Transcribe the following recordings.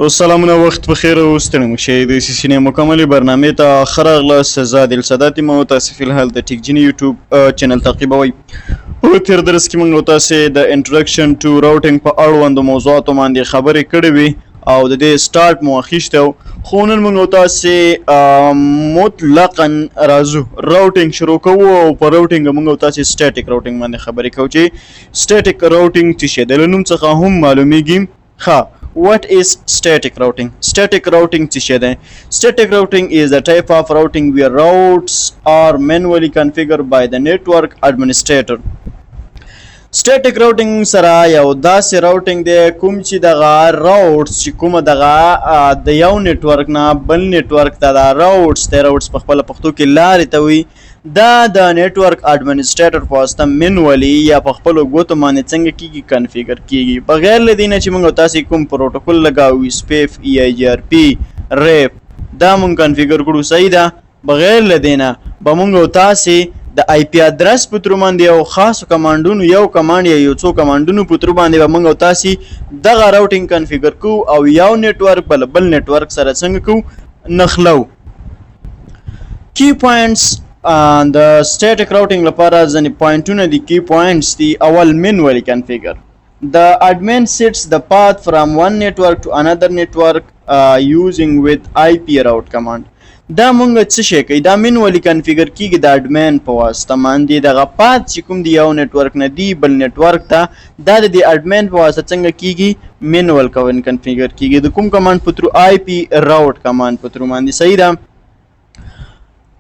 سلامونه وخت بخیر او ستړي مو شئ د CCNA مکملې برنامې ته ښه راغلاست. زه عادل سادات یم او تاسې فی الحال د TekGenie یوټیوب چینل تعقیبوئ. په تېر درس کې موږ تاسې د انټروډکشن ټو راوټینګ په اړوندو موضوعاتو باندې خبرې کړې وې او د دې سټارټ مو اخیستی و، خو نن موږ تاسې مطلقا راځو راوټینګ شروع کوو او په راوټینګ موږ تاسې سټیټیک راوټینګ باندې خبرې کوو چې سټیټیک راوټینګ څه شی دی. له نوم څخه هم معلومیږي. ښه، what is static routing? Static routing څه شی دی؟ Static routing is a type of routing where routes are manually configured by the network administrator. Static routing سره یو داسې راوټینګ دی کوم چې دغه راوټس چې کومه دغه د یو نیټورک نه بل نیټورک ته دا راوټس دی، راوټس په خپله پښتو کې لارې ته وي، دا د نیټورک اډمنسټریټر په واسطه منولي یا په خپلو ګوتو باندې څنګه کیږي کنفیګر کیږي، بغیر له دې نه چې موږ تاسې کوم پروټوکول لګاوو سپیف EIGRP ریپ دا موږ کنفیګر کړو. صحیح ده. بغیر له دې نه به موږ تاسې د آی پی ادرس په تر باندې یو خاصو کمانډونو یو کمانډ یا یو څو کمانډونو په تر باندې به موږ تاسې دغه راوټینګ کنفیګر کوو او یو نیټورک بل نیټورک سره څنګه کوو نښلو. کی پوینټس د سټیټیک راوټینګ لپاره ځینې پوینټونه دي. کی پوینټس دي: اول منولي کنفیګر. The admin sets the path from one network to another network using with IP route command. دا مونږ څه شی کوي؟ دا منولي کنفیګر کیږي د اډمین په واسطه باندې. دغه پات چې کوم دی یو نیټورک نه دی بل نیټورک ته، دا د دې اډمین په واسطه څنګه کیږي؟ منول کنفیګر کیږي د کوم کمانډ په تھرو؟ IP راوټ کمانډ په تھرو باندې. صحیح ده.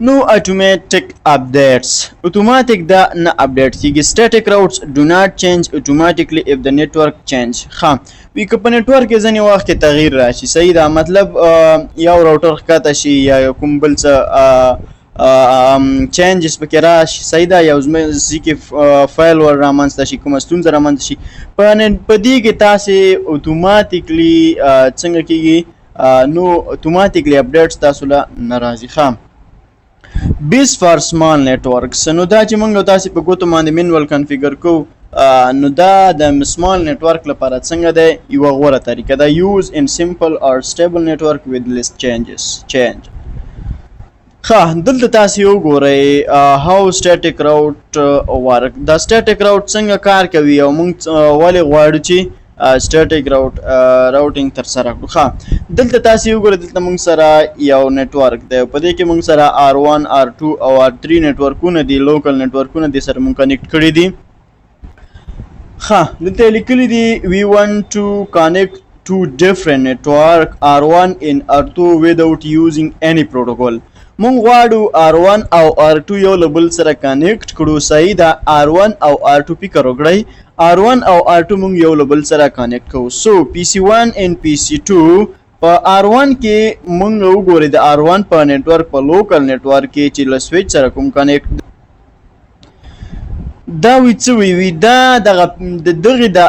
No automatic updates. Automatic دا نه update کیږي. Static routes do not change automatically if the network change. ښه، وی که په نیټورک کې ځینې وخت کې تغییر راشي. صحیح ده. مطلب یو راوټر ښکته شي یا کوم بل څه چینجز پکې راشي. صحیح ده. یو ځای کې فایل ور رامنځته شي، کومه ستونزه رامنځته شي، په دې کې تاسې اتوماتیکلی څنګه کیږي؟ نو اتوماتیکلی اپډیټس تاسو له نه راځي. ښه، بیس فار سمال نیټورکس. نو دا چې موږ تاسې په ګوتو باندې منول کنفیګر کوو، نو دا د سمال نیټورک لپاره څنګه دی؟ یوه غوره طریقه ده. یوز ان سمپل اور سټیبل نیټورک with less changes. ښه، دلته تاسې وګورئ هاو سټیټیک راوټ ورک. دا سټیټیک راوټ څنګه کار کوي او موږ ولې غواړو چې سټیټیک راوټینګ تر سره کړو. ښه، دلته تاسې وګورئ دلته موږ سره یو نیټورک دی، په دې کې موږ سره R1 R2 او R3 نیټورکونه دي، لوکل نیټورکونه دي سره موږ کنیکټ کړي دي. ښه، دلته لیکلي دي we want to connect two different network R1 and R2 without using any protocol. مونږ غواړو R1 او R2 یو له بل سره کنیکټ کړو. صحیح ده. R1 او R2 فکر وکړئ، R1 او R2 مونږ یو له بل سره کنیکټ کوو. سو PC1 and PC2 په R1 کې مونږ وګورئ د R1 په نیټورک په لوکل نیټورک کې چې له سویچ سره کوم کنیکټ دا وي څه وي؟ دا دغه د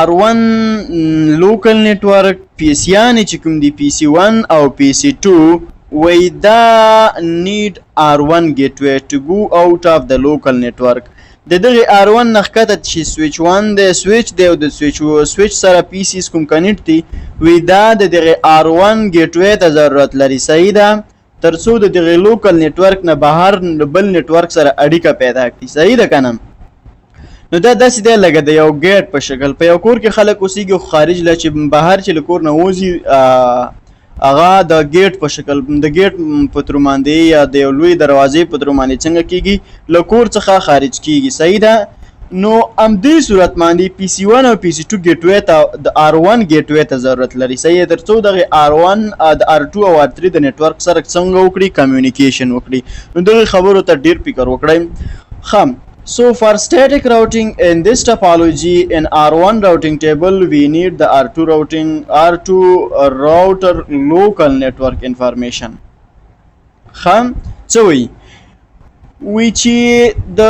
R1 لوکل نیټورک پیسیانې چې کوم دي PC1 او PC2 وی دا need R1 gateway to go out of the local network. د دغه R1 نه ښکته چې سویچ 1 دی، سویچ دی او د سویچ سره PCs کوم کنیکټ دي، وی دا د دغه R1 ګیټوی ته ضرورت لري. صحیح ده. تر څو د دغه لوکل نیټورک نه بهر بل نیټورک سره اړیکه پیدا کړي. صحیح ده که نه؟ نو دا داسې دی لکه د یو ګیټ په شکل. په یو کور کې خلک اوسېږي خو خارج له چې بهر چې له کور نه وځي هغه د ګیټ په شکل د ګیټ په تر باندې یا د یو لوی دروازې په تر باندې څنګه کیږي؟ له کور څخه خارج کیږي. صحیح ده. نو همدې صورت باندې PC1 او PC2 ګیټوی ته د R1 ګیټوی ته ضرورت لري. صحیح ده. تر څو دغه R1 د R2 او R3 د نیټورک سره څنګه وکړي؟ کمیونیکیشن وکړي. نو دغه خبرو ته ډیر فکر وکړئ. ښه، so for static routing in this topology in R1 routing table we need the R2 router local network information. ښه، څه وایي؟ وی چې د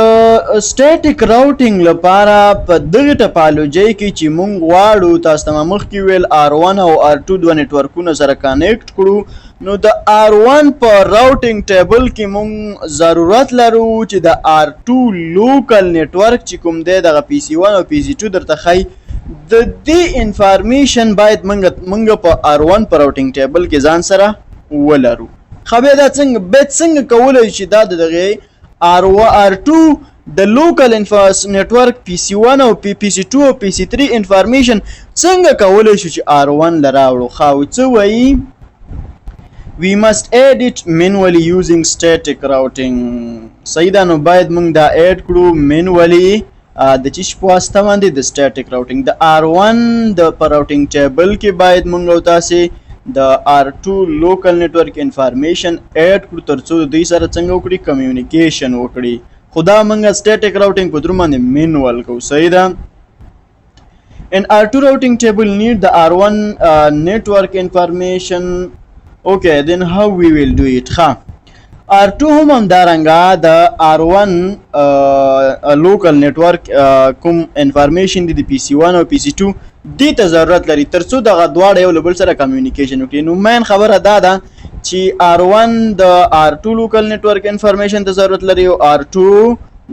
سټیټیک راوټینګ لپاره په دغه ټپالوجۍ کې چې مونږ غواړو، تاسو ته مخکې ویل R1 او R2 دوه نیټورکونه سره کنیکټ کړو، نو د R1 په راوټینګ ټیبل کې مونږ ضرورت لرو چې د R2 لوکل نیټورک چې کوم دی دغه PC1 او PC2 درته ښایي، د دې انفارمیشن باید منګه په R1 په راوټینګ ټیبل کې ځان سره ولرو. خو بیا دا څنګه کولی شي دا د دغه R2 د لوکل نیټورک PC1 او PC2 او PC3 انفارمیشن څنګه کولی شو چې R1 له راوړو. خو څه وایي we must add it manually using static routing. صحیح ده، نو باید موږ دا اډ کړو manually د چی په واسطه باندې د static routing. د R1 د په راوټینګ ټیبل کې باید موږ او تاسو د R2 لوکل نیټورک انفارمیشن اډ کړو ترڅو دوی سره څنګه وکړي کمیونیکیشن وکړي. خدا موږ static routing په درو باندې manual کوو. صحیح ده. and R2 routing table need the R1 network information. Okay, then how we will do it? R2 هم همدارنګه د R1 لوکل نیټورک کوم انفارمیشن د PC1 او PC2 دې ته ضرورت لري ترڅو دغه دواړه یو له بل سره کمیونیکیشن وکړي. نو مین خبره دا ده چې R1 د R2 لوکل نیټورک انفارمیشن ته ضرورت لري او R2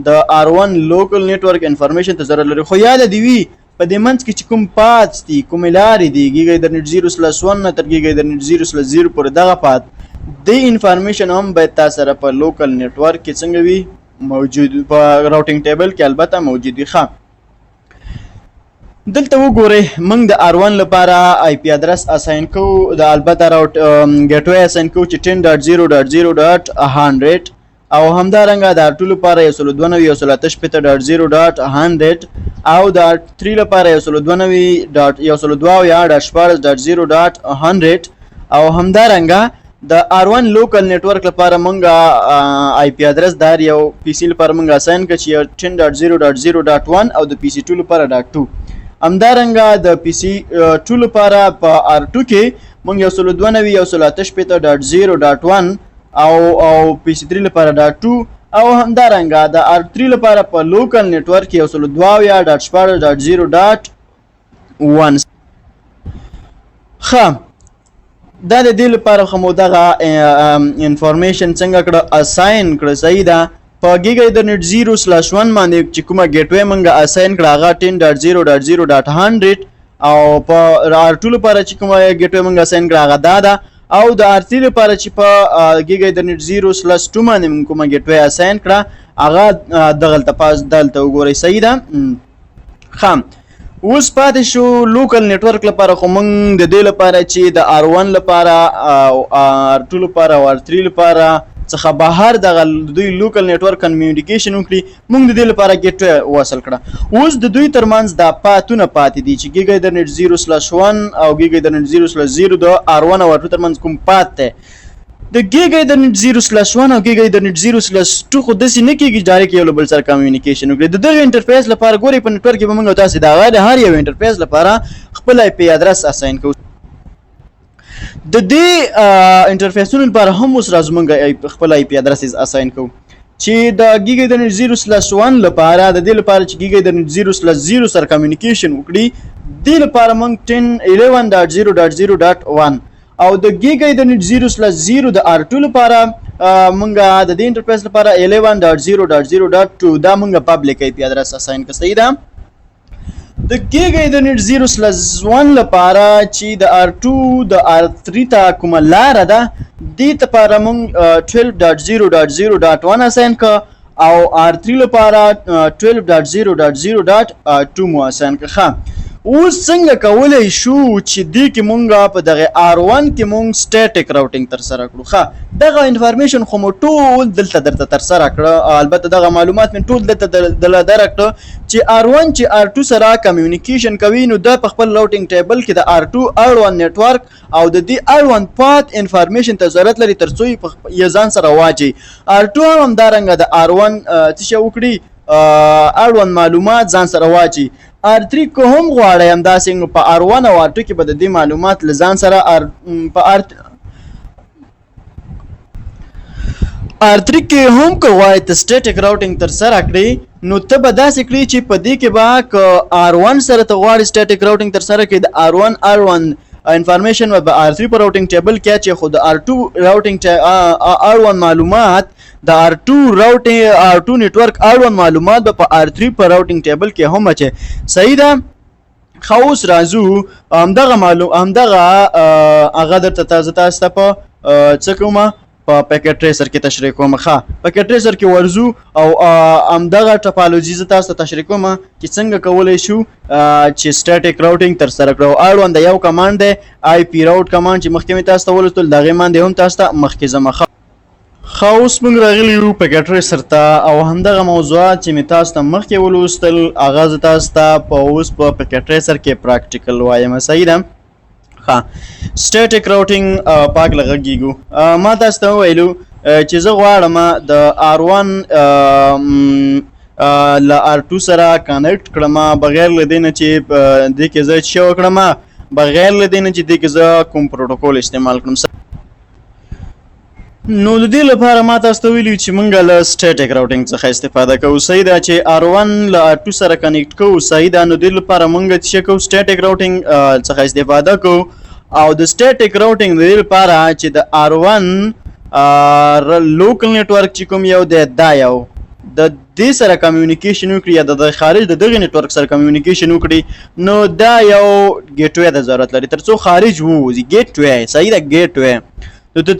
د R1 لوکل نیټورک انفارمیشن ته ضرورت لري. خو یاد دی وی په دې منځ کې چې کوم پاتس دي کوم لارې دي ګیګا انټرنیټ 0/1 نه تر ګیګا انټرنیټ 0/0 پورې دغه پات د انفارمیشن هم باید تاسو سره په لوکل نیټورک کې څنګه وي موجود په راوټینګ ټیبل کې البته موجود وي. دلته وګورئ موږ د R1 لپاره آی پی ادرس اساین کو د البته راوټ ګیټ وی اساین کو چې 10.0.0.100 او همدارنګه د R2 لپاره 192.168.100 او د R3 لپاره 192.168.0.100 او همدارنګه د R1 لوکل نیټورک لپاره مونږه آی پی ادرس دار یو پی سی لپاره مونږه اساین کړ چې 10.0.0.1 او د PC2 لپاره .2. همدارنګه د PC2 لپاره په R2 کې مونږ 192.168.0.1 او PC3 لپاره .2 او همدارنګه د R3 لپاره په لوکل نیټورک کې 192.0.0.1. دا د دې لپاره خو دغه انفارمیشن څنګه کړه اساین کړه. صحیح ده. په ګیګا انټرنیټ 0/1 باندې چې کومه ګیټ وی مونږه اساین کړه هغه 10.0.0.100 او په R2 لپاره چې کومه ګیټ وی مونږه اساین کړه هغه دا ده او د R3 لپاره چې په ګیګا انټرنیټ 0/2 باندې مونږ کومه ګیټ وی اساین کړه هغه دغلته پاس دلته وګورئ. صحیح ده. اوس پاتې شو لوکل نیټورک لپاره خو موږ د دې لپاره چې د R1 لپاره او R2 لپاره او R3 لپاره څخه بهر دغه دوی لوکل نیټورک کمیونیکیشن وکړي موږ د دې لپاره ګیټ وصل کړه. اوس د دوی ترمنځ دا پاتونه پاتې دي چې ګیګا انټرنیټ 0/1 او ګیګا انټرنیټ 0/0 د R1 او R2 ترمنځ کوم پات ده. د ګیګا انټرنیټ 0/1 او ګیګا انټرنیټ 0/2 خو داسې نه کېږي ډایرکټ یو له بل سره کمیونیکیشن وکړي. د دغه انټرفیس لپاره ګورئ په نیټورک کې به موږ تاسو د هر یو انټرفیس لپاره خپل آی پی ادرس اساین کوو. د دې انټرفیسونو لپاره هم اوس راځو موږ خپل آی پی ادرس اساین کوو چې د ګیګا انټرنیټ 0/1 لپاره د دې لپاره چې ګیګا انټرنیټ 0/0 سره کمیونیکیشن وکړي د لپاره موږ 10.11.0.1 او د ګیګا انټرنیټ 0/0 د R2 لپاره مونږه د دې انټرفیس لپاره 11.0.0.2 دا مونږه پبلک آی پی ادرس اساین کړ. صحیح ده. د ګیګا انټرنیټ 0/1 لپاره چې د R2 د R3 ته کومه لار ده دې لپاره مونږ 12.0.0.1 اساین کړ او R3 لپاره 12.0.0.2 مو اساین کړ. اوس څنګه کولای شو چې دې کې مونږه په دغه R1 کې مونږ سټیټیک راوټینګ تر سره کړو. دغه انفارمیشن خو مو ټول دلته درته تر سره کړه. البته دغه معلومات من ټول دلته درکړه چې R1 چې R2 سره کمیونیکیشن کوي نو د خپل راوټینګ ټیبل کې د R2 R1 نیټورک او د دې R1 پات انفارمیشن ته ضرورت لري ترڅو یې ځان سره واچي. R2 هم دارنګه د R1 څه وکړي R1 معلومات ځان سره واچي. R3 کو هم غواړي همداسې په R1 او R2 کې به د دې معلومات لزان سره په R3 کې هم کو غواړي ته سټیټیک راوټینګ تر سره کړي نو ته به داسې کړي چې په دې کې به R1 سره ته غواړي سټیټیک راوټینګ تر سره کړي د R1 انفارمیشن و به R3 په راوټینګ ټیبل کې چې خود R2 راوټینګ R1 معلومات د R2 راوټینګ R2 نیټورک R1 معلومات په R3 په راوټینګ ټیبل کې هم اچي. صحیح ده. خو اوس راځو همدغه هغه درته زه تاسو ته په څه کومه په پیکټ ټریسر کې تشریح کوم. ښه پیکټ ټریسر کې ورځو او همدغه ټاپالوجي زه تاسو ته تشریح کوم چې څنګه کولی شو چې سټاټیک راوټینګ ترسره کړو. اړوند یو کمانډ دی آی پی راوټ کمانډ چې مخکې مې تاسو ته ولوستل د هغې باندې هم تاسو ته مخکې ځم. ښه اوس موږ راغلي یو پیکټ ټریسر ته او همدغه موضوعات چې مې تاسو ته مخکې ولوستل هغه زه تاسو ته اوس په پیکټ ټریسر کې پراکټیکل وایم. صحیح ده. ها سټاټیک راوټینګ پاک لغږیږو. ما تاسو ته وویلو چې زه غواړم د R1 له R2 سره کنیکټ کړم بغیر له دې نه چې دې کې زه څه وکړم بغیر له دې نه چې دې کې زه کوم پروتوکول استعمال کړم. نو د دې لپاره ما تاسو ته ویلي چې موږ له سټاټیک راوټینګ څخه استفاده کوو. صحیح ده چې R1 له R2 سره کنیکټ کوو. صحیح ده. نو د دې لپاره موږ څه کوو سټاټیک راوټینګ څخه استفاده کوو او د سټاټیک راوټینګ د دې لپاره چې د R1 لوکل نیټورک چې کوم یو دی دا یو د دې سره کمیونیکیشن وکړي یا د خارج د دغه نیټورک سره کمیونیکیشن وکړي نو دا یو ګیټ وی د ضرورت لري تر څو خارج ووځي. ګیټ وی. صحیح ده. ګیټ وی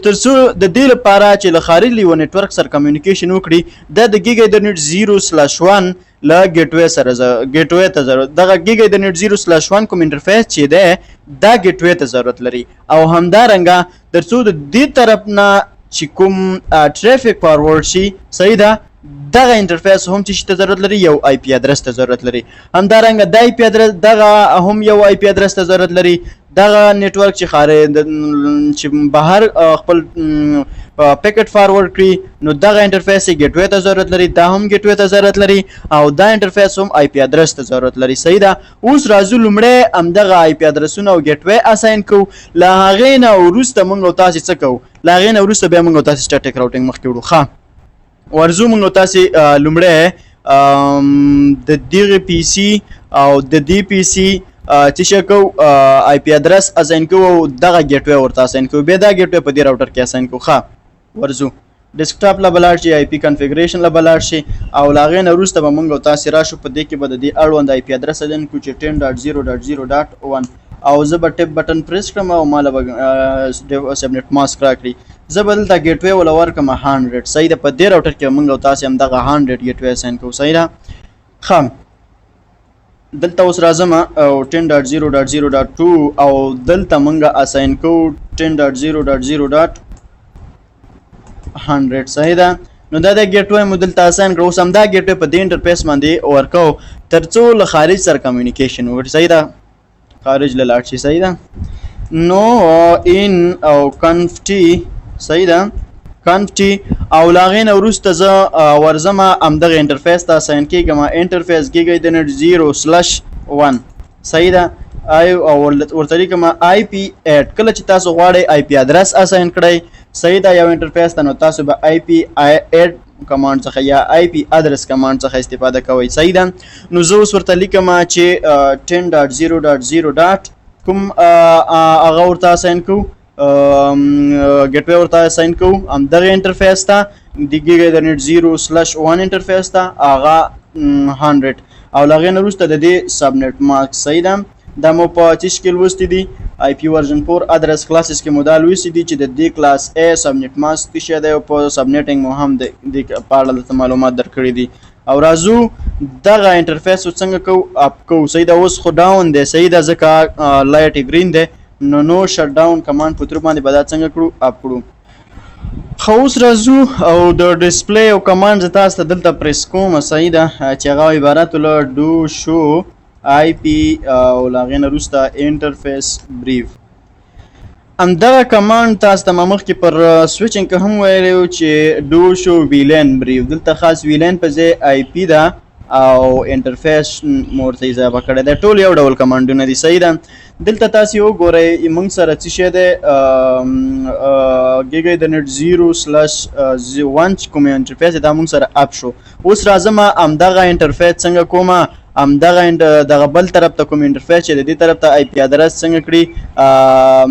تر څو د دې لپاره چې له خارج له یو نیټورک سره کمیونیکیشن وکړي دا د ګیګا انټرنیټ 0/1 له ګیټ وی سره ګیټ وی ته ضرورت دغه ګیګا انټرنیټ 0/1 کوم انټرفیس چې ده دا ګیټ وی ته ضرورت لري او همدارنګه تر څو د دې طرف نه چې کوم ټریفیک فارورډ شي. صحیح ده. دغه انټرفیس هم چې ته ضرورت لري یو آی پی ادرس ته ضرورت لري. همدارنګه د آی پی ادرس دغه هم یو آی پی ادرس ته ضرورت لري. دغه نیټورک چې خارج چې بهر خپل پیکټ فارورډ کړي نو دغه انټرفیس یې ګیټ وی ته ضرورت لري. دا هم ګیټ وی ته ضرورت لري او دا انټرفیس هم آی پی ادرس ته ضرورت لري. صحیح ده. اوس راځو لومړی همدغه آی پی ادرسونه او ګیټ وی اساین کوو. له هغې نه وروسته موږ او تاسې څه کوو له هغې نه وروسته بیا موږ او تاسې سټاټیک راوټینګ مخکې وړو. ښه ورځو موږ او تاسې لومړی د دغه پی سي او د دې پی سي چې څه کوو آی پی ادرس اساین کوو او دغه ګیټ وی ورته اساین کوو. بیا دا ګیټ وی په دې راوټر کې اساین کوو. ښه ورځو ډیسکټاپ له بلاړ شي آی پی کنفیګریشن له بلاړ شي او له هغې نه وروسته به موږ او تاسې راشو په دې کې به د دې اړوند آی پی ادرس اساین کوو چې 10.0.0.1 او زه به ټپ بټن پریس کړم او ماله به سبنیټ ماسک راکړي. زه به دلته ګیټ وی وله ورکړم 100. صحیح ده. په دې راوټر کې موږ او تاسې همدغه 100 ګیټ وی اساین کوو. صحیح ده. ښه دلته اوس راځم او 10.0.0.2 او دلته موږ اساین کوو 10.0.0.100. صحیح ده. نو دا د ګیټ وی مو دلته اساین کړو. اوس همدا ګیټ وی په دې انټرفیس باندې ورکوو تر څو له خارج سره کمیونیکیشن وکړي. صحیح ده. خارج له لاړ شي. صحیح ده. نو ان او کنفټي. صحیح ده. کنفټي او له هغې نه وروسته زه ورځم همدغه انټرفیس ته اساین کېږم انټرفیس ګیګا انټرنیټ 0/1. صحیح ده. او ورته لیکم آی پی ایډ. کله چې تاسو غواړئ آی پی ادرس اساین کړئ. صحیح ده. یو انټرفیس ته نو تاسو به آی پی ایډ کمانډ څخه یا آی پی ادرس کمانډ څخه استفاده کوئ. صحیح ده. نو زه اوس ورته لیکم چې 10.0.0. کوم هغه ورته اساین کوو ګیټ وی ورته اساین کوو همدغه انټرفیس ته د ګیګا انټرنیټ 0/1 انټرفیس ته هغه 100 او له هغې نه وروسته د دې سبنیټ ماسک. صحیح ده. دا مو په څه شکل لوستي دي آی پی ورژن 4 ادرس کلاسز کې مو دا لوستي دي چې د دې کلاس ا سبنیټ ماسک څه شی دی او په سبنیټینګ مو هم د په اړه درته معلومات درکړي دي. او راځو دغه انټرفیس څنګه کوو اپ کوو. صحیح ده. اوس خو ډاون دی. صحیح ده ځکه لایټ ګرین دی نو شټ ډاون کمانډ په تر باندې به دا څنګه کړو اپ کړو. خو اوس راځو او د ډسپلی او کمانډ زه تاسو ته دلته پریس کوم. صحیح ده چې هغه عبارت له ډو شو آی پی او له هغې نه وروسته انټرفیس بریف. همدغه کمانډ تاسو ته ما مخکې پر سویچینګ کې هم ویلی و چې ډو شو ویلین بریف. دلته خاص ویلین په ځای آی پی ده او انټرفیس مو ورته اضافه کړی دی. ټول یو ډول کمانډونه دي. صحیح ده. دلته تاسې وګورئ موږ سره څه شی دی ګیګا انټرنیټ 0/1 کوم انټرفیس دا موږ سره اپ شو. اوس راځم همدغه انټرفیس څنګه کومه همدغه دغه بل طرف ته کوم انټرفیس چې د دې طرف ته آی پی ادرس څنګه کړي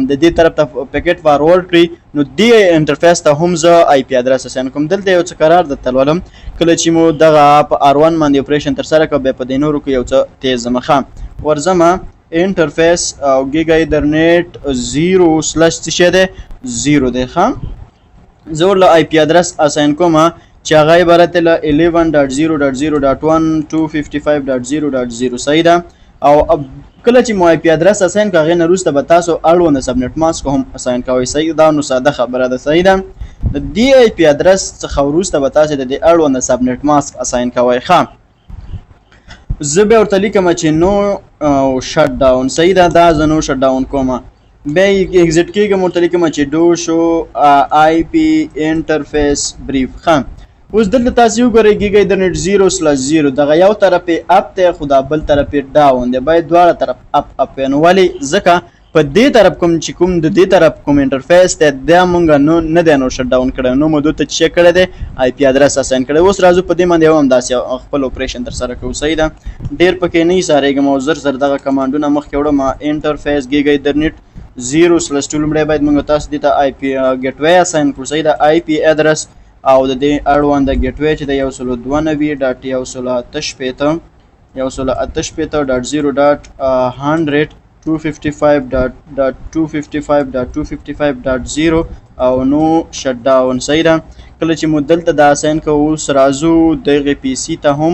د دې طرف ته پیکټ فارورډ کړي نو دې انټرفیس ته هم زه آی پی ادرس اساین کوم. دلته یو څه قرار درته لولم کله چې مو دغه په R1 باندې اپریشن ترسره کړو بیا په دې نورو کې یو څه تیز ځم. ښه ورځم انټرفیس او ګیګا ایترنیټ 0/0 دی ښه زه ورله آی پی ادرس اساین کوم چې هغه عبارت له 11.0.0.155.0.0 صحیح ده او کله چې مو آی پی ادرس اساین کړه هغې نه وروسته به تاسو اړونده سبنیټ ماسک هم اساین کوئ صحیح دا نو ساده خبره ده صحیح ده د دې آی پی ادرس څخه وروسته به تاسو د دې اړونده سبنیټ ماسک اساین کوئ ښه زه به ورته لیکم چې نو شټ ډاون صحیح ده دا زه نو شټ ډاون کوم بیا اگزیټ کېږم ورته لیکم چې ډو شو آی پی انټرفیس بریف ښه اوس دلته تاسو وګورئ ګیګا ایترنیټ 0/0 دغه یو طرف یې اپ دی خو دا بل طرف یې ډاون دی باید دواړه طرف اپ وي نو ولې ځکه په دې طرف کوم چې کوم د دې طرف کوم انټرفیس دی دا مونږ نه دی نو شټ ډاون کړی نو مو دلته چې کړی دی آی پی ادرس اساین کړی اوس راځو په دې باندې هم داسې خپل اپریشن ترسره کوو صحیح ده ډېر پکې نه ایسارېږم او زر دغه کمانډونه مخکې وړم انټرفیس ګیګا ایترنیټ 0/2 لومړی باید مونږ تاسو دې ته آی پی ګیټ وی اساین کړو صحیح ده آی پی ادرس او د دې اړونده ګیټ وی چې د 192.168.255.255.255.255.0 او نو شټ ډاون صحیح ده کله چې مو دلته د اساین کوو اوس راځو دغه پی سي ته هم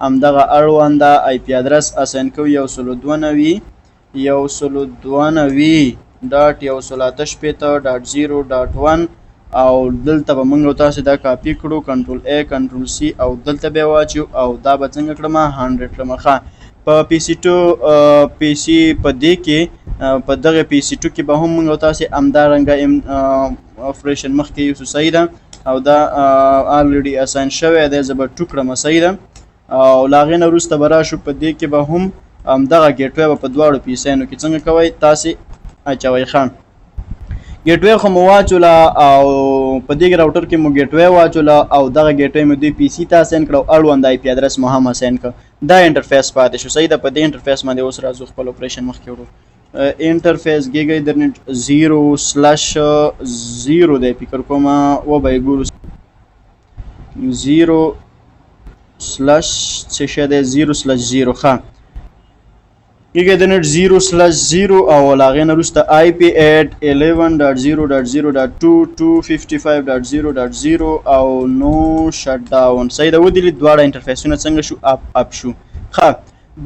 همدغه اړونده آی پی ادرس اساین کوو 192.168.0.1 او دلته به موږ تاسو دا کاپی کړو کنټرول ا کنټرول سی او دلته به واچو او دا به څنګه کړم 100 کړم ښه په پی سی 2 پی سی په دې کې په دغه پی سی 2 کې به هم موږ تاسو امدارنګه اپریشن مخکې یو صحیح ده او دا الریډي اساین شوی دی زه به 2 کړم صحیح ده او لاغې نه وروسته به راشو په دې کې به هم همدغه ګیټ وی په دواړو پی سیانو کې څنګه کوئ تاسې اچوئ ښه ګیټ وی خو مو واچوله او په دې راوټر کې مو ګیټ وی واچوله او دغه ګیټ وی مو دوی پی سی ته اساین کړه او اړوند آی پی ادرس مو هم اساین کړه دا انټرفیس پاتې شو صحیح ده په دې انټرفیس باندې اوس راځو خپل اپریشن مخکې وړو انټرفیس ګیګا ایترنیټ 0/0 دی فکر کوم و به یې ګورو 0/0 ښه ګیګا ایترنیټ 0/0 او هغې نه وروسته آی پی ایټ 11.0.0.255.0.0 او نو شټ ډاون صحیح ده ودلید دواړه انټرفیسونه څنګه شو اپ شو ښه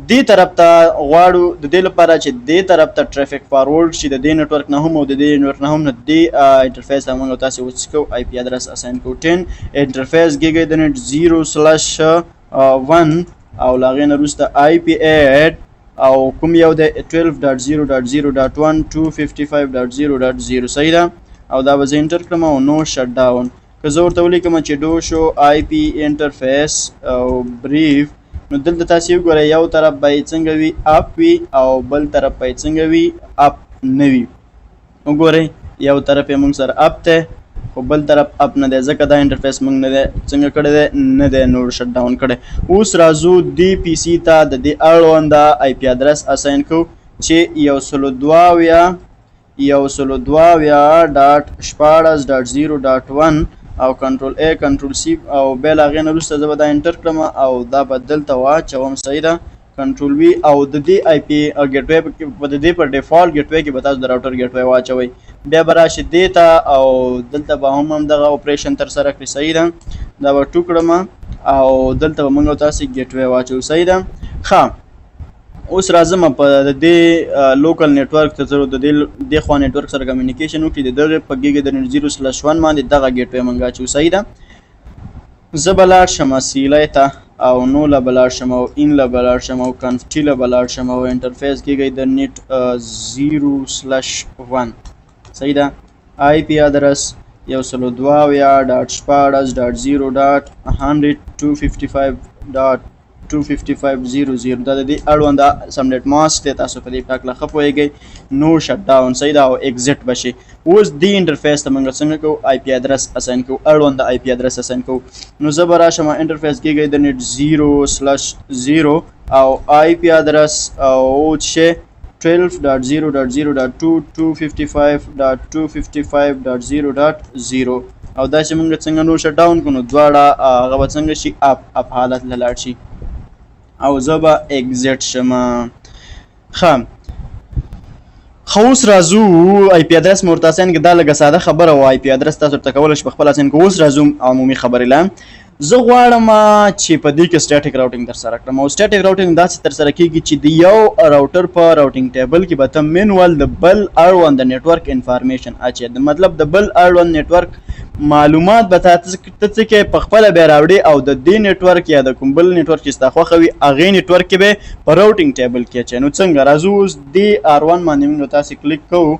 دې طرف ته غواړو د دې لپاره چې دې طرف ته ټریفک فارورډ شي د دې نیټورک نه هم او د دې نیټورک نه هم د دې انټرفیس ته موږ تاسو وڅکو آی پی ادرس اساین کوو 10 انټرفیس ګیګا ایترنیټ 0/1 او هغې نه وروسته آی پی ایټ او کوم یو د 12.0.0.1 255.0.0 صحیح ده او دا به زه انټر کړم او نو شټ ډاون که زه ورته ولیکم چې ډو شو آی پی انټرفیس او بریف نو دلته تاسې وګورئ یو طرف به یې څنګه وي اپ وي او بل طرف به یې څنګه وي اپ نه وي وګورئ یو طرف یې موږ سره اپ دی خو بل طرف اپ نه دی ځکه دا انټرفیس موږ نه دی څنګه کړی دی نه دی نور شټ ډاون کړی اوس راځو دې پی سی ته د دې اړونده آی پی ادرس اساین کوو چې 122.14.0.1 او کنټرول ا کنټرول سی او بیا له هغې نه وروسته زه به دا انټر کړم او دا به دلته واچوم صحیح ده کنټرول وی او د دې آی پی ګیټ وی د دې پر ډیفالت ګیټ وی کې به تاسو د راوټر ګیټ وی واچوئ بیا به راشي دې ته او دلته به هم همدغه اپریشن ترسره کړي صحیح ده دا به 2 کړم او دلته به موږ تاسو ګیټ وی واچو صحیح ده ښه اوس راځم په دې لوکل نیټورک ته زه د دې خوا نیټورک سره کمیونیکیشن وکړي د دغه په ګیګا ایترنیټ 0/1 باندې دغه ګیټ وی موږ اچو صحیح ده زه به لاړ شم سیلای ته او نو له به لاړ شم او ان له به لاړ شم او کنفټي له به لاړ شم او انټرفیس ګیګا ایترنیټ 0/1 صحیح ده آی پی ادرس 192.168.255.255.0.0 دا د دې اړونده سبنیټ ماسک دی تاسو په دې ټاکله ښه پوهیږئ نو شټ ډاون صحیح ده او ایگزیټ به شي اوس دې انټرفیس ته موږ څنګه کوو آی پی ادرس اساین کوو اړونده آی پی ادرس اساین کوو نو زه به راشم انټرفیس ګیګا ایترنیټ 0/0 او آی پی ادرس او چې 12.0.0.255.255.0.0 او دا چې موږ څنګه نو شټ ډاون کړو دواړه هغه به څنګه شي اپ حالت له لاړ شي او زه به ایگزیټ شم ښه خو اوس راځو آی پی ادرس مو ورته اساین کې دا لږه ساده خبره وه آی پی ادرس تاسو ورته کولی شئ په خپل اساین کې. اوس راځو عمومي خبرې له. زه غواړم چې په دې کې سټاټیک راوټینګ ترسره کړم او سټاټیک راوټینګ داسې ترسره کیږي چې د یو راوټر په راوټینګ ټیبل کې به ته مینوال د بل اړوند د نیټورک انفارمیشن اچي، د مطلب د بل اړوند نیټورک معلومات به ته څه کې په خپله بیا راوړې او د دې نیټورک یا د کوم بل نیټورک چې ستا خوښه وي هغې نیټورک کې به په راوټینګ ټیبل کې اچوې. نو څنګه راځو اوس دې R1 باندې موږ تاسې کلیک کوو.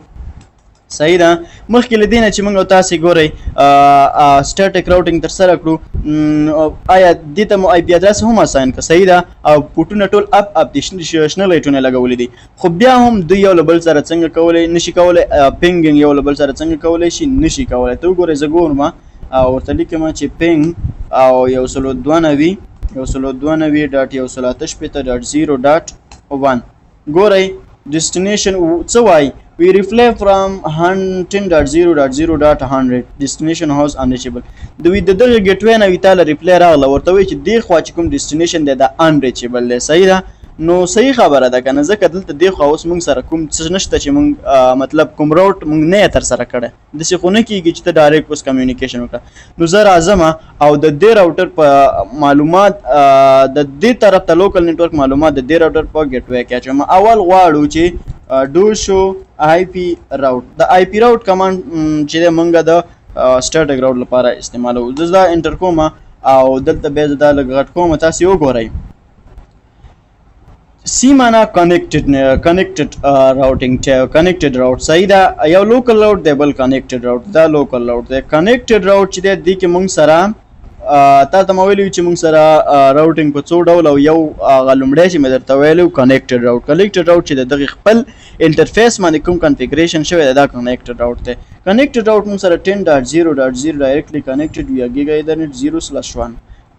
صحیح ده. مخکې له دې نه چې موږ تاسې ګورئ سټاټیک راوټینګ ترسره کړو آیا دې ته مو آی پی ادرس هم اساین که. صحیح ده. او پورټونه ټول اپ دي، شنه لایټونه لګولي دي، خو بیا هم دوی یو له بل سره څنګه کولی نشي کولی پینګینګ یو له بل سره څنګه کولی شي نشي کولی. ته وګورئ زه ګورم ورته لیکم چې پینګ او 192.168.0.1 ګورئ destination څه وایي we reply from 10.0.0.100 destination house unreachable. دوی د دغه ګیټوی نه ویتاله ریپلی راغله ورته وایي چې دې خوا چې کوم ډیسټینیشن دی دا unreachable دی. صحیح ده. نو صحیح خبره ده که نه، ځکه دلته دې خوا اوس موږ سره کوم څه نشته چې موږ مطلب کوم راوټ موږ نه یې ترسره کړی، داسې خو نه کېږي چې ته ډایرکټ اوس کمیونیکیشن وکړه. نو زه راځم او د دې راوټر په معلومات د دې طرف ته لوکل نیټورک معلومات د دې راوټر په ګیټوی کې اچوم. اول غواړو چې ډو شو آی پی راوټ. د آی پی راوټ کمانډ چې دی موږ د سټاټیک راوټ لپاره استعمالوو. زه دا انټر کوم او دلته بیا زه دا لږ غټ کوم، تاسې وګورئ. سی معنا کنیکټډ راوټینګ کنیکټډ راوټ. صحیح ده. یو لوکل راوټ دی بل کنیکټډ راوټ. دا لوکل راوټ دی. کنیکټډ راوټ چې دی دې کې موږ سره تا ته مې ویلي چې موږ سره راوټینګ په څو ډول او یو هغه لومړی چې مې درته ویلی کنیکټډ راوټ. کنیکټډ راوټ چې د دغې خپل انټرفیس باندې کوم کنفیګریشن شوی دی دا کنیکټډ راوټ دی. کنیکټډ راوټ موږ سره 10.0.0 ډایرکټلی کنیکټډ ویا ګیګا ایترنیټ 0/1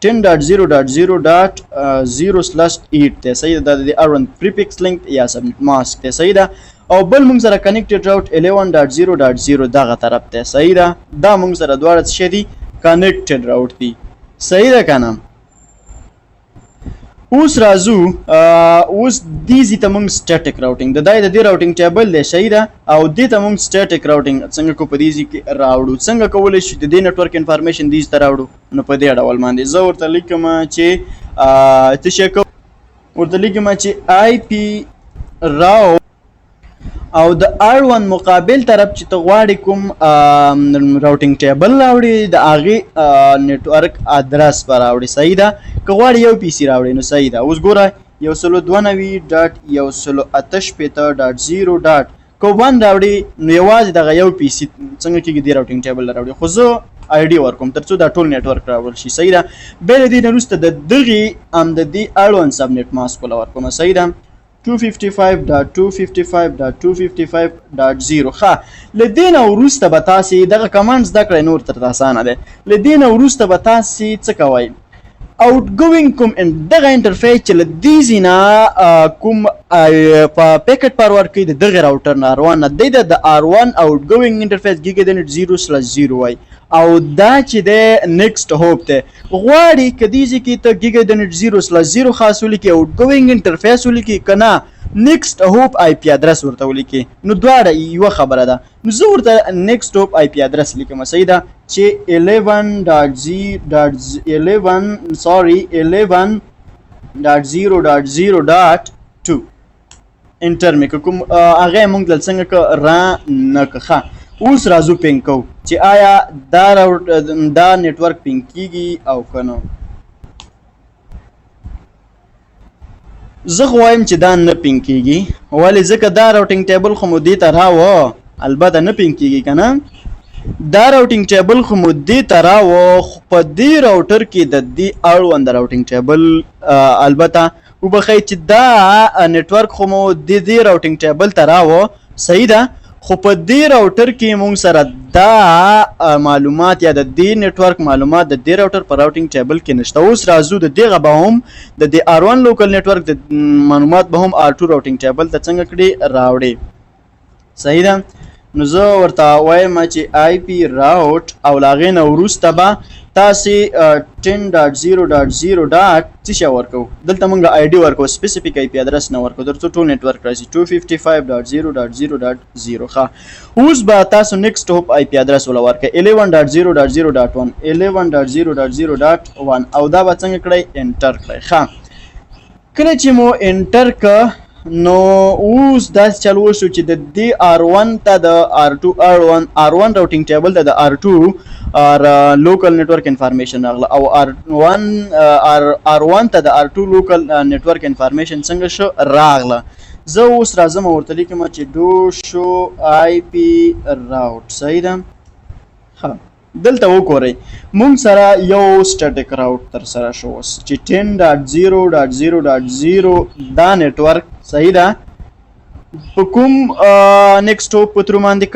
10.0.0.0/8 دی. صحیح ده. دا د اړوند پریفکس لینک یا سبنیټ ماسک دی. صحیح ده. او بل موږ سره کنیکټډ راوټ 11.0.0 دغه طرف دی. صحیح ده. دا موږ سره دواړه څه شی دي کنیکټډ راوټ دی. صحیح ده که نه. اوس راځو اوس دې ته موږ سټاټیک راوټینګ د دې راوټینګ ټیبل دی. صحیح ده. او دې ته موږ سټاټیک راوټینګ څنګه کو په دې کې راوړو، څنګه کولی شو د دې نیټورک انفارمیشن دې ته راوړو. نو په دې ډول باندې زه ورته لیکم چې څه شی کوو، ورته لیکم چې آی پی راوټ او د اړوند مقابل طرف چې ته غواړې کوم راوټینګ ټیبل راوړې د هغې نیټورک ادرس به راوړې. صحیح ده. که غواړې یو پی سي راوړې نو صحیح ده. اوس ګوره 192.168.0.1 راوړې نو یوازې دغه یو پی سي څنګه کېږي دې راوټینګ ټیبل راوړې، خو زه آی ډي ورکوم تر څو دا ټول نیټورک راوړل شي. صحیح ده. بیا له دې نه وروسته د دغې د دې اړوند سبنیټ ماسک وله ورکوم. صحیح ده. 255.255.255.0 ښه. له دې نه وروسته به تاسې دغه کمانډ زده کړئ، نور تر اسانه دی. له دې نه وروسته به تاسې څه کوئ، آوټ ګوینګ کوم دغه انټرفیس چې له دې ځای نه کوم په پیکټ فارورډ کوي د دغې راوټر نه R1 نه دی د R1 آوټ ګوینګ انټرفیس ګیګا 0/0 وایي او دا چې دی نیکسټ هوپ دی. غواړي که دې ځای کې ته ګیګا 0/0 خاص ولیکې آوټ ګوینګ انټرفیس ولیکې که نه نیکسټ هوپ آی پی ادرس ورته ولیکې، نو دواړه یوه خبره ده. نو زه ورته نیکسټ هوپ آی پی ادرس لیکم. صحیح ده. چې 11.0.0.2 انټر مې که کوم هغه یې موږ دلته څنګه که را نه که. ښه. اوس راځو پینګ کوو چې آیا دا نیټورک پینګ کېږي او که نه. زه خو وایم چې دا نه پینګ کېږي. ولې؟ ځکه دا راوټینګ ټیبل خو مو دې ته راوه، البته نه پینګ کېږي که نه. دا راوټینګ ټیبل خو مو دې ته راوه، خو په دې راوټر کې د دې اړوند راوټینګ ټیبل البته وبخئ چې دا نیټورک خو مو دې راوټینګ ټیبل ته راوه. صحیح ده. خو په دې راوټر کې موږ سره دا معلومات یا د دې نیټورک معلومات د دې راوټر په راوټینګ ټیبل کې نشته. اوس راځو د دغه به هم د دې R1 لوکل نیټورک د معلومات به هم R2 راوټینګ ټیبل ته څنګه کړي راوړي. صحیح ده. نو زه ورته وایم چې آی پی راوټ او له هغې نه وروسته به تاسې 10.0.0 څه شی ورکو دلته موږ آی ډي ورکو سپیسیفیک آی پی ادرس نه ورکو تر څو ټول نیټورک راشي 255.0.0.0 ښه اوس به تاسو نیکسټ هوپ آی پی ادرس ولا ورکه 11.0.0.1 11.0.0.1 او دا به څنګه کړئ انټر کړئ ښه کله چې مو انټر ک نو اوس داسې چل وشو چې د دې R1 ته د R2 R1 راوټینګ ټیبل ته د R2 لوکل نیټورک انفارمیشن راغله او R1 ته د R2 لوکل نیټورک انفارمیشن څنګه شو راغله زه اوس راځم ورته لیکم چې دو شو آی پی راوټ صحیح ده ها دلته وګورئ مونږ سره یو سټیټیک راوټ تر سره شو چې 10.0.0.0 دا نیټورک صحیح ده په کوم نیکسټ هوپ په تر باندې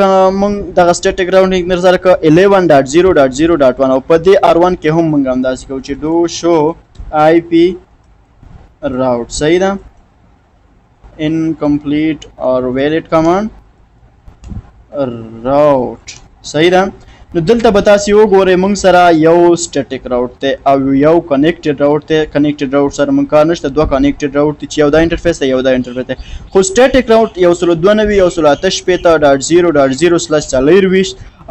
مونږ دغه سټیټیک راوټینګ تر سره ک 11.0.0.1 او په دې R1 کې هم مونږ همداسې کوو چې دو شو آی پی راوټ صحیح ده incomplete or valid command route صحیح ده نو دلته به تاسې وګورئ موږ سره یو سټیټیک راوټ دی او یو کنیکټډ راوټ دی کنیکټډ راوټ سره موږ کار نشته دوه کنیکټډ راوټ دي چې یو دا انټرفیس دی یو دا انټرفیس دی خو سټیټیک راوټ 192.168.0.0/24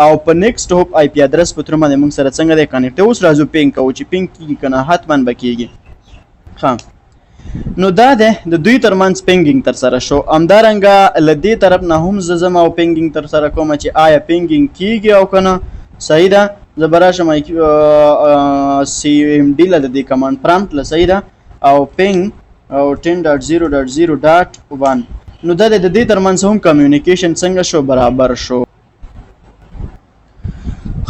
او په نیکسټ هوپ آی پی ادرس په تر باندې موږ سره څنګه دی کنیکټ اوس راځو پینګ کوو چې پینګ کیږي کنه حتما به کیږي ښه نو دا ده د دوی ترمنځ پینګینګ تر سره شو همدارنګه له دې طرف نه هم زه ځم او پینګینګ تر سره کوم چې آیا پینګینګ کیږي او کنه صحیح ده زه به راشم سی ام ډي له د دې کمانډ پرامپټ له صحیح ده او پینګ او 10.0.0.1 نو دا د دې ترمنځ هم کمیونیکیشن څنګه شو برابر شو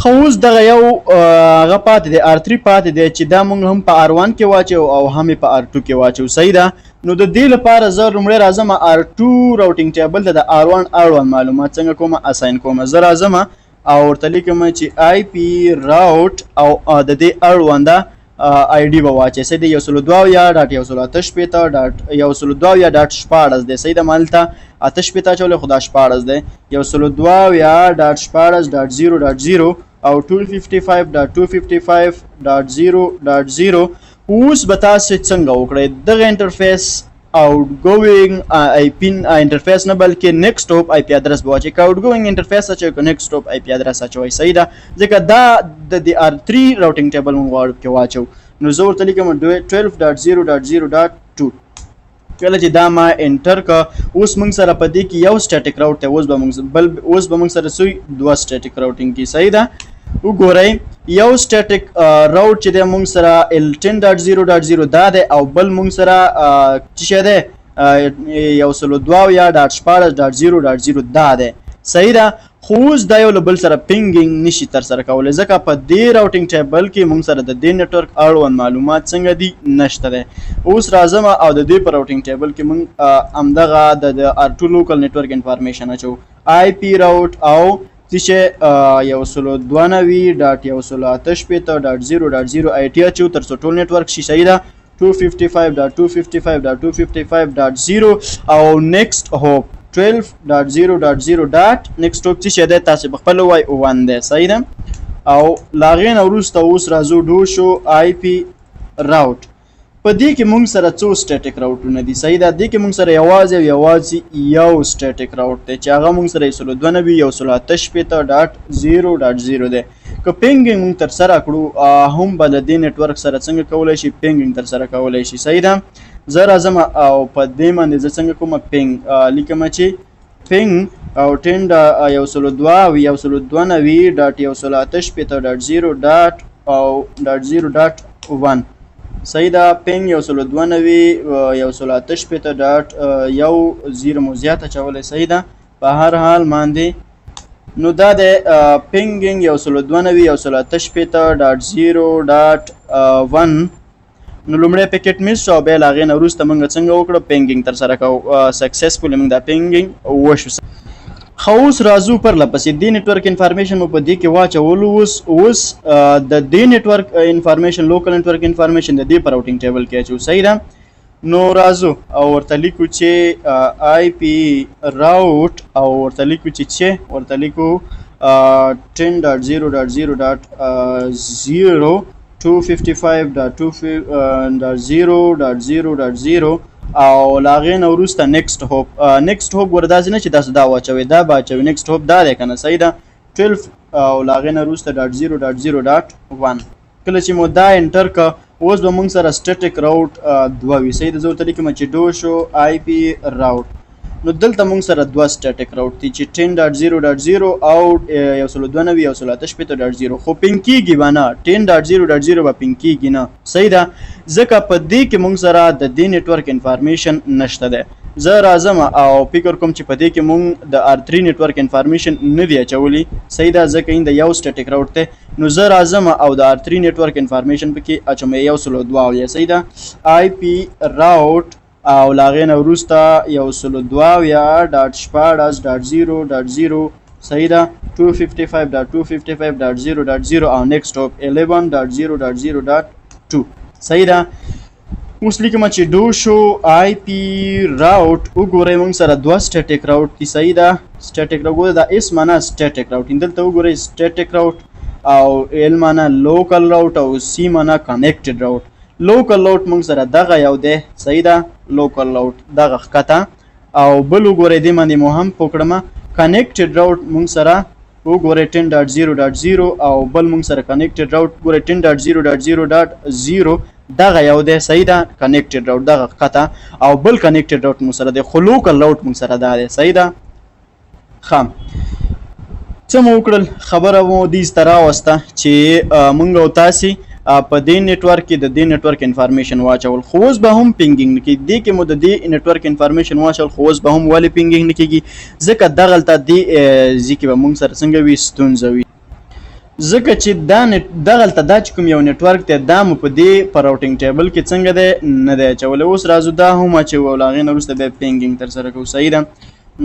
خو اوس دغه یو هغه پاتې دی R3 پاتې دی چې دا موږ هم په R1 کې واچو او هم په R2 کې واچو صحیح ده نو د دې لپاره زه لومړی راځم R2 راوټینګ ټیبل ته د R1 معلومات څنګه کوم اساین کوم زه راځم او ورته لیکم چې آی پی راوټ او د دې R1 دا آی ډي به واچي صحیح دی 102.168.102.14 دی صحیح ده مالته آتش پیتا چولې خدا 14 دی 102.14.0.0 او 255.255.0.0 اوس به تاسو څنګه وکړئ دغه انټرفیس آوټ ګوینګ آی پی انټرفیس نه بلکې نیکسټ هوپ آی پی ادرس به واچئ که آوټ ګوینګ انټرفیس اچوئ که نیکسټ هوپ آی پی ادرس اچوئ صحیح ده ځکه دا د R3 راوټینګ ټیبل موږ غواړو کې واچو نو زه ورته لیکم 12.0.0.2 کله چې دا ما انټر کا اوس موږ سره په دې کې یو سټیټیک راوټ دی اوس به موږ سره سوی دوه سټیټیک راوټینګ کی صحیح ده وګورئ یو سټیټیک راوټ چې دی موږ سره L10.0.0 دا دی او بل موږ سره څه شی دی 102.14.0.0 دا دی صحیح ده خو اوس دا یو له بل سره پینګینګ نشي تر سره کولی ځکه په دې راوټینګ ټیبل کې موږ سره د دې نیټورک اړوند معلومات څنګه دي نشته دی اوس راځم او د دې په راوټینګ ټیبل کې موږ همدغه د R2 لوکل نیټورک انفارمیشن اچو آی پی راوټ او څه 192.168.0.0 آی ټي اچو تر څو ټول نیټورک شي صحیح ده 255.255.255.0 او نیکسټ هوپ 12.0.0 نیکسټ هوپ څه دی تاسو په خپل وای 1 دی صحیح ده او لاغې نه وروسته اوس راځو دو شو آی پی راوټ په دې کې موږ سره څو سټیټیک راوټونه دي صحیح ده دې کې موږ سره یوازې یو سټیټیک راوټ دی چې هغه موږ سره 192.168.0.0 دی که پینګینګ موږ تر سره کړو هم به د دې نیټورک سره څنګه کولی شي پینګینګ تر سره کولی شي صحیح ده زه راځم او په دې باندې زه څنګه کوم پینګ لیکم چې پینګ او 192.168.0.0.1 صحیح ده پینګ 192.168.1.0 مو زیات اچولی صحیح ده په هر حال باندې نو دا د پینګینګ 192.168.0.1 نو لومړی پیکټ میس شو بیا له هغې نه وروسته موږ څنګه وکړو پینګینګ تر سره کوو سکسسفولي موږ دا پینګینګ وشو خو اوس راځو پرله پسې دې نیټورک انفارمیشن مو په دې کې واچولو اوس د دې نیټورک انفارمیشن لوکل نیټورک انفارمیشن د دې په راوټینګ ټیبل کې اچو صحیح ده نو راځو او ورته لیکو چې آی پی راوټ او ورته لیکو چې ورته لیکو 10.0.0.0 255.2.0.0.0 او لاغې نه وروسته نیکسټ هوپ ګوره داسې نه چې داسې دا واچوئ دا به اچوئ نیکسټ هوپ دا دی که نه صحیح ده 12 او لاغې نه وروسته .0.0.1 کله چې مو دا انټر که اوس به موږ سره سټیټیک راوټ دوه وي صحیح ده زه ورته لیکم چې ډو شو آی پی راوټ نو دلته موږ سره دوه سټیټیک راوټ دي چې 10.0.0 او 192.168.0 خو پینګ کیږي به نه 10.0.0 به پینګ کیږي نه صحیح ده ځکه په دې کې موږ سره د دې نیټورک انفارمیشن نشته ده زه راځم او فکر کوم چې په دې کې موږ د R3 نیټورک انفارمیشن نه دی اچولی صحیح ده ځکه این د یو سټیټیک راوټ دی نو زه راځم او د R3 نیټورک انفارمیشن پکې اچوم 102 صحیح ده آی پی راوټ او لاغې نه وروسته 102.14.0.0 صحیح ده 255.255.0.0 او نیکسټ هوپ 11.0.0.2 صحیح ده اوس لیکم چې ډو شو آی پی راوټ وګورئ موږ سره دوه سټیټیک راوټ دي صحیح ده سټیټیک راوټ دا اس معنا سټیټیک راوټ دلته وګورئ سټیټیک راوټ او ال معنا لوکل راوټ او سی معنا کنیکټډ راوټ لوکل راوټ موږ سره دغه یو دی صحیح ده لوکل راوټ دغه ښکته او بل وګورئ دې باندې مو هم پوکړمه کنیکټډ راوټ موږ سره وګورئ 10.0.0 او بل موږ سره کنیکټډ راوټ ګورئ 10.0.0.0 دغه یو دی صحیح ده کنیکټډ راوټ دغه ښکته او بل کنیکټډ راوټ موږ سره دی خو لوکل راوټ موږ سره دا دی صحیح ده ښه څه مو وکړل خبره مو دې ته راوسته چې موږ او تاسې په دې نیټورک کې د دې نیټورک انفارمیشن واچول خو اوس به هم پینګینګ نه کېږي دې کې مو د دې نیټورک انفارمیشن واچول خو اوس به هم ولې پینګینګ نه کېږي ځکه دغلته دې ځای کې به موږ سره څنګه وي ستونزه وي ځکه چې دغلته دا چې کوم یو نیټورک دی دا مو په دې په راوټینګ ټیبل کې څنګه دی نه دی اچولی اوس راځو دا هم اچوو او له هغې نه وروسته بیا پینګینګ ترسره کوو صحیح ده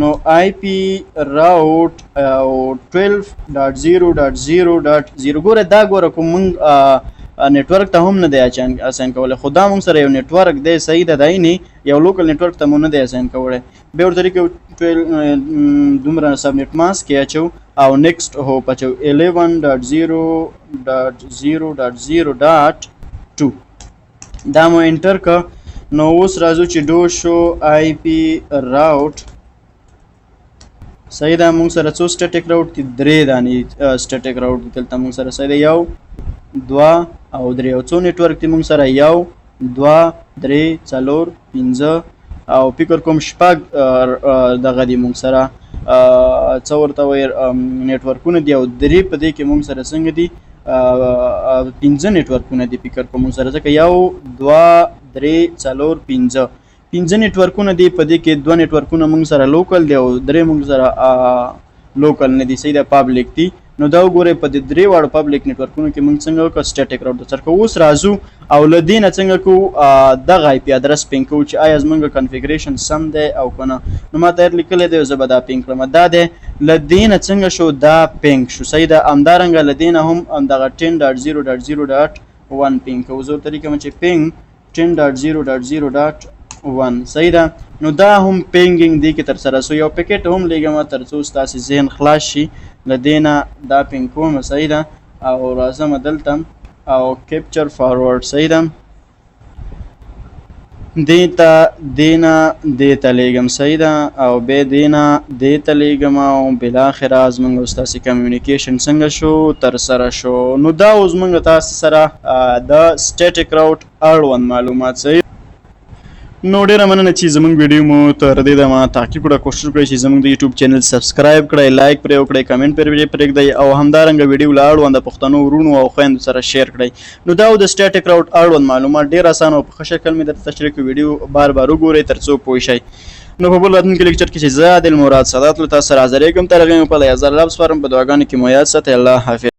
نو آی پی راوټ او 12.0.0.0 ګوره دا ګوره کوم موږ نیټورک ته هم نه دی اساین کولی خو دا موږ سره یو نیټورک دی صحیح ده دی نه یو لوکل نیټورک ته مو نه دی اساین کولی بیا ورته لیکو دومره سبنیټ ماسک یې اچو او نیکسټ هوپ اچو 11.0.0.0.2 دا مو انټر که نو اوس راځو چې ډو شو آی پی راوټ صحیح ده موږ سره څو سټیټیک راوټ دي درې دانې سټیټیک راوټ دي دلته موږ سره صحیح ده 1 2 او 3 او څو نیټورک دي موږ سره 1 2 3 4 5 او فکر کوم شپږ دغه دي موږ سره څه ورته وایي نیټورکونه دي او درې په دې کې موږ سره څنګه دي 15 نیټورکونه دي فکر کوم موږ سره ځکه 1 2 3 4 5 پنځه نیټورکونه دي په دې کې دوه نیټورکونه موږ سره لوکل دي او درې موږ سره لوکل نه دي صحیح ده پابلیک دي نو دا وګورئ په دې درې واړو پابلیک نیټورکونو کې موږ څنګه وکړو سټیټیک راوټ درسره کوو اوس راځو او له دې نه څنګه کوو دغه آی پي ادرس پینګ کوو چې آیا زموږ کنفیګریشن سم دی او که نه نو ما ته لیکلی دی زه به دا پینګ کړم دا دی له دې نه څنګه شو دا پینګ شو صحیح ده همدارنګه له دې نه هم همدغه 10.0.0.1 پینګ کوو زه ورته لیکم چې پینګ 10.0.0.1 صحیح ده نو دا هم پینګینګ دی کې ترسره سو یو پکیټ هم لیږم تر څو ستاسې ذهن خلاص شي له دې نه دا پینګ کوم صحیح ده او راځم دلته او کیپچر فارورډ صحیح ده دې ته لیږم صحیح ده او بیا دې نه دې ته لیږم او بالاخره زموږ او ستاسې کمیونیکیشن څنګه شو ترسره شو نو دا اوس موږ تاسې سره د سټیټیک راوټ اړوند معلومات صحیح نو ډیره مننه چې زموږ ویډیو مو تر دې دمه تعقیب کړه کوشش وکړئ چې زموږ د یوټیوب چینل سبسکرایب کړئ لایک پرې وکړئ کمنټ پرې پرېږدئ او همدارنګه ویډیو له اړوند پښتنو ورونو او خویندو سره شیر کړئ نو دا د سټیټیک راوټ اړوند معلومات ډېر اسانه او په ښه شکل مې درته تشریح کړو ویډیو بار وګورئ تر څو پوه شئ نو په بل راتلونکي لیکچر کې چې زه عادل مراد سادات له تاسو سره حاضرېږم تر هغې مو په الله یاد سپارم په دعاګانو کې مو یاد ساتئ الله حافظ